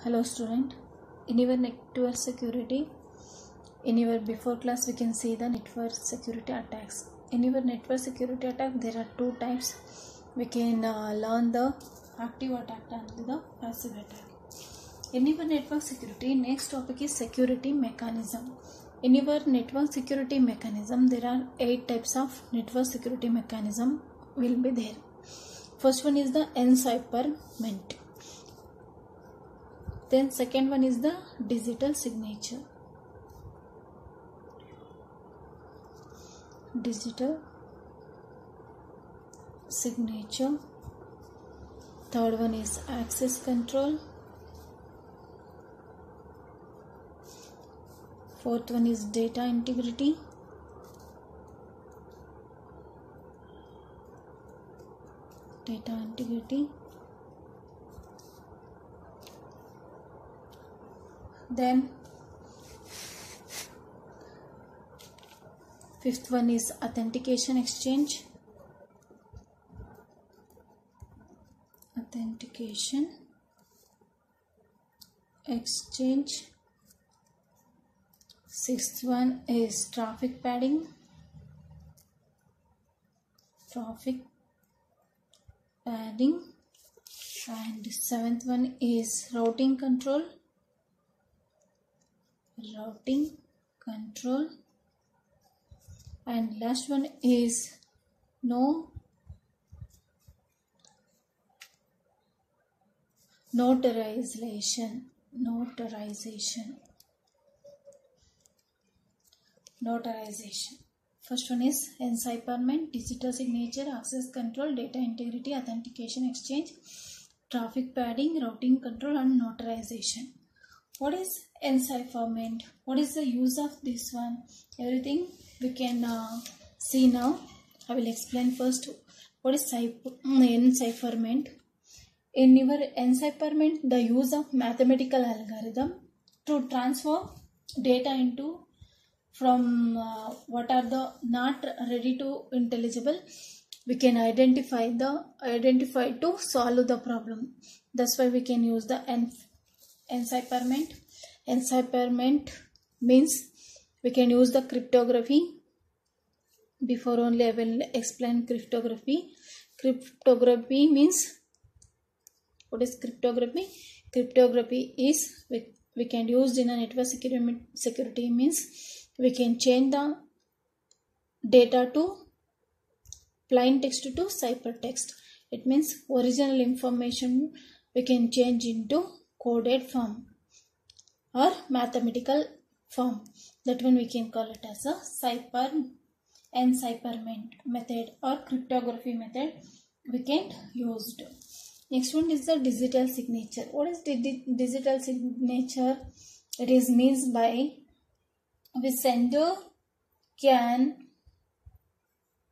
Hello student, in your network security, in your before class we can see the network security attacks. In your network security attack there are two types. We can learn the active attack and the passive attack. In your network security, next topic is security mechanism. In your network security mechanism there are 8 types of network security mechanism will be there. First one is the encipherment. Then second one is the digital signature. Digital signature. Third one is access control. Fourth one is data integrity. Data integrity. Then fifth one is authentication exchange. Authentication exchange. Sixth one is traffic padding. Traffic padding. And seventh one is routing control. Routing control. And last one is notarization. First one is encipherment, digital signature, access control, data integrity, authentication exchange, traffic padding, routing control, and notarization. What is encipherment? What is the use of this one? Everything we can see now. I will explain first what is encipherment. In your encipherment, the use of mathematical algorithm to transfer data into from what are the not ready to intelligible, we can identify to solve the problem. That's why we can use the encipherment. Encipherment means we can use the cryptography. Before only I will explain cryptography. Cryptography means, what is cryptography? Cryptography is we can use in a network security means we can change the data to plain text to ciphertext. It means original information we can change into coded form or mathematical form. That one we can call it as a encipherment method or cryptography method we can use. Next one is the digital signature. What is digital signature? It is means by the sender can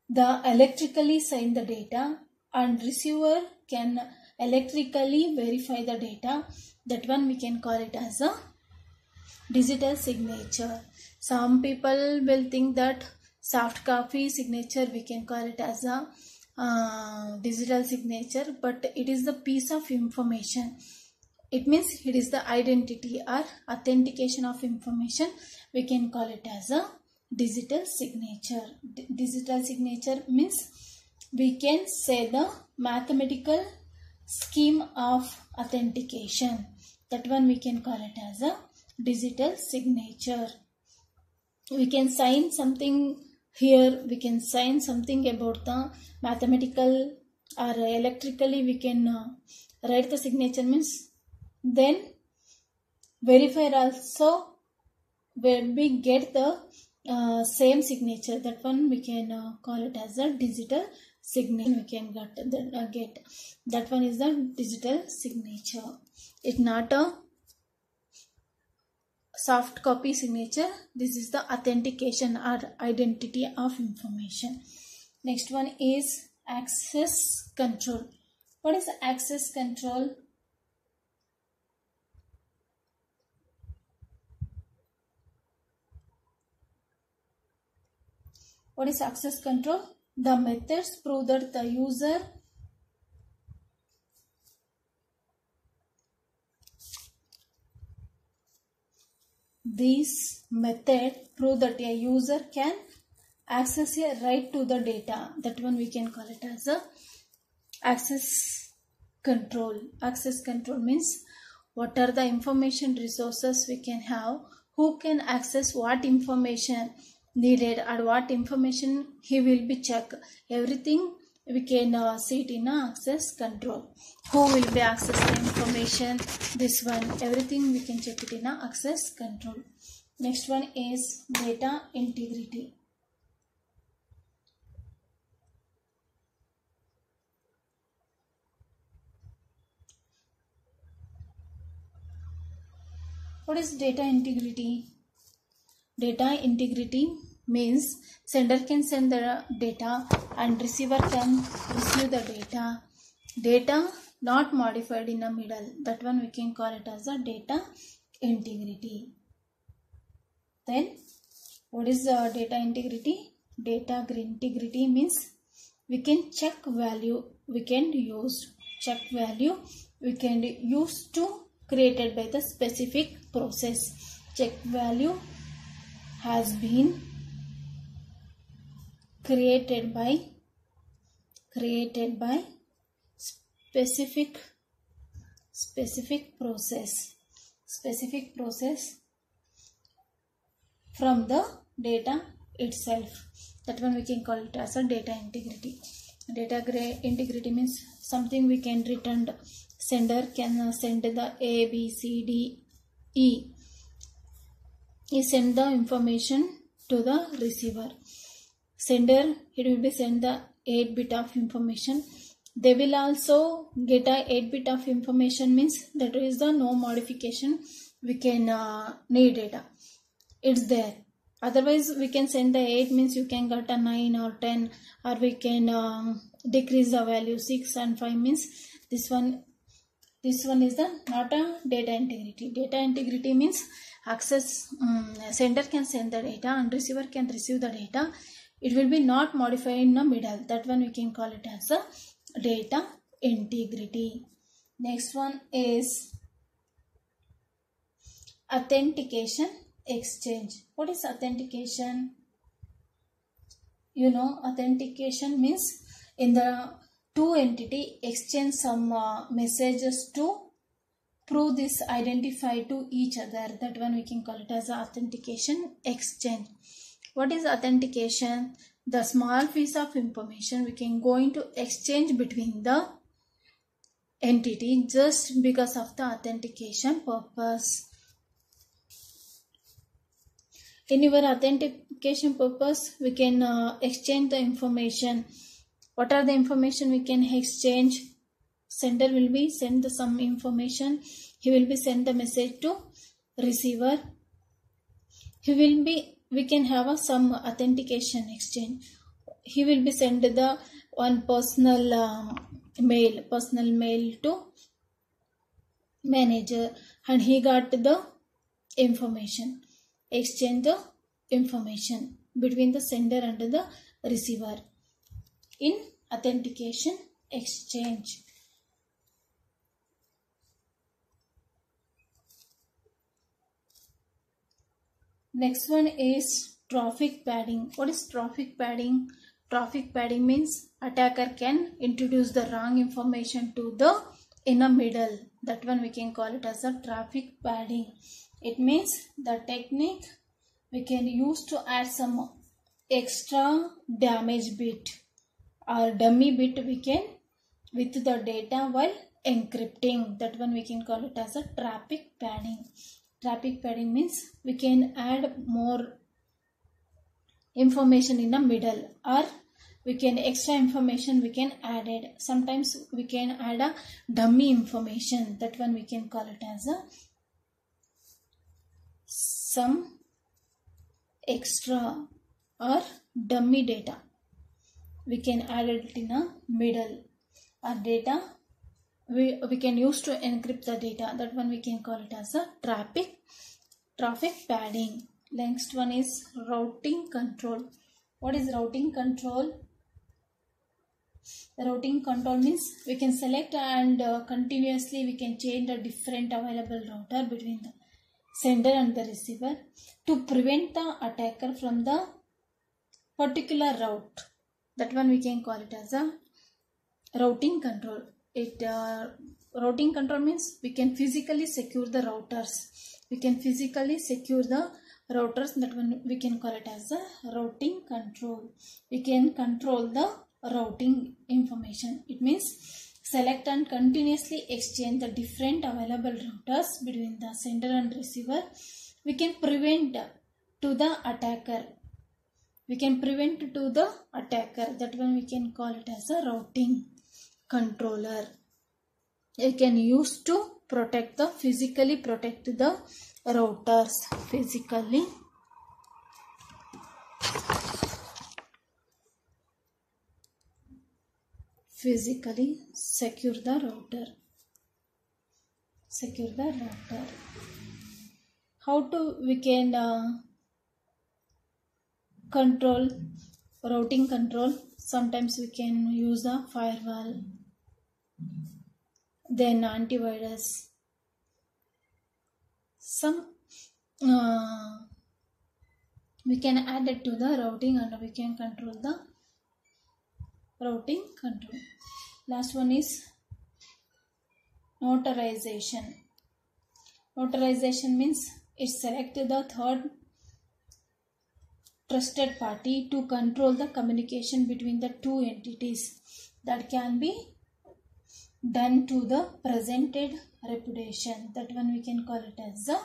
electrically sign the data and receiver can electrically verify the data. That one we can call it as a digital signature. Some people will think that soft copy signature we can call it as a digital signature, but it is the piece of information. It means it is the identity or authentication of information. We can call it as a digital signature. Digital signature means we can say the mathematical scheme of authentication. That one we can call it as a digital signature. We can sign something here. We can sign something about the mathematical or electrically we can write the signature means then verifier also when we get the same signature. That one we can call it as a digital signature. We can get that one is the digital signature. It's not a soft copy signature. This is the authentication or identity of information. Next one is access control. What is access control? What is access control? The methods prove that the This method prove that a user can access a right to the data. That one we can call it as a access control. Access control means what are the information resources we can have, who can access what information needed, or what information he will be check. Everything we can see it in a access control. Who will be access the information, this one, everything we can check it in a access control. Next one is data integrity. What is data integrity? Data integrity means sender can send the data and receiver can receive the data. Data not modified in the middle. That one we can call it as a data integrity. Then what is data integrity? Data integrity means we can check value, we can use check value, we can use to created by the specific process. Check value has been created by specific process from the data itself. That one we can call it as a data integrity. Data integrity means something we can return. Sender can send the A, B, C, D, E. He send the information to the receiver. Sender, it will be send the 8-bit of information. They will also get a 8-bit of information, means that is the no modification we can need data. It's there. Otherwise we can send the 8 means you can get a 9 or 10, or we can decrease the value 6 and 5 means this one is the not a data integrity. Data integrity means access sender can send the data and receiver can receive the data. It will be not modified in the middle. That one we can call it as a data integrity. Next one is authentication exchange. What is authentication? You know, authentication means in the two entity exchange some messages to prove this identify to each other. That one we can call it as authentication exchange. What is authentication? The small piece of information we can go into exchange between the entity just because of the authentication purpose. In your authentication purpose, we can exchange the information. What are the information we can exchange? Sender will be send some information. He will be send the message to receiver. We can have some authentication exchange. He will be send the one personal mail to manager, and he got the information. Exchange the information between the sender and the receiver in authentication exchange. Next one is traffic padding. What is traffic padding? Traffic padding means attacker can introduce the wrong information to the in a middle. That one we can call it as a traffic padding. It means the technique we can use to add some extra damage bit or dummy bit we can with the data while encrypting. That one we can call it as a traffic padding. Traffic padding means we can add more information in the middle, or we can extra information we can add it. Sometimes we can add a dummy information. That one we can call it as a some extra or dummy data. We can add it in a middle, or data we can use to encrypt the data. That one we can call it as a traffic padding. Next one is routing control. What is routing control? The routing control means we can select and continuously we can change the different available router between the sender and the receiver to prevent the attacker from the particular route. That one we can call it as a routing control. Routing control means we can physically secure the routers. That one we can call it as a routing control. We can control the routing information. It means select and continuously exchange the different available routers between the sender and receiver. We can prevent to the attacker. That one we can call it as a routing controller. You can use to physically protect the routers. Physically secure the router. How we can control routing control? Sometimes we can use a firewall, then antivirus. We can add it to the routing and we can control the routing control. Last one is notarization. Notarization means it selects the third trusted party to control the communication between the two entities. That can be done to the presented reputation. That one we can call it as a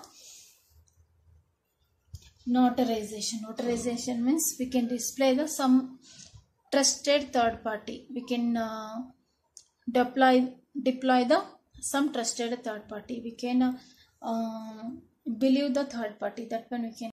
notarization. Notarization means we can display some trusted third party. We can deploy some trusted third party. We can believe the third party. That one we can